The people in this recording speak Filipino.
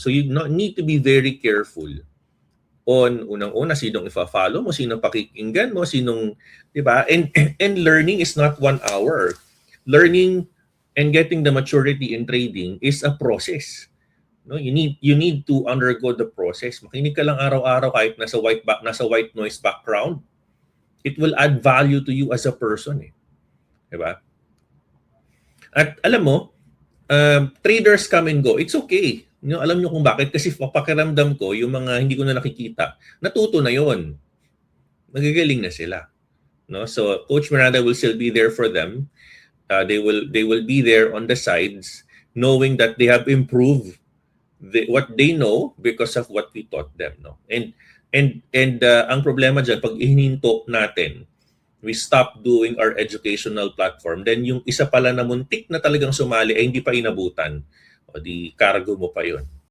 So you need to be very careful on unang-una sinong ifa-follow mo, sinong pakikinggan mo, sinong, 'di ba? And learning is not 1 hour. Learning and getting the maturity in trading is a process. No, you need to undergo the process. Makinig ka lang araw-araw kahit nasa white noise background. It will add value to you as a person, eh. 'Di ba? At alam mo, traders come and go. It's okay. Alam niyo kung bakit? Kasi pakiramdam ko, yung mga hindi ko na nakikita, natuto na yon. Magagaling na sila. No? So Coach Miranda will still be there for them. They will be there on the sides, knowing that they have improved what they know because of what we taught them. No? And ang problema dyan, pag ihininto natin, we stop doing our educational platform, then yung isa pala na muntik na talagang sumali ay hindi pa inabutan. O di cargo mo pa yun.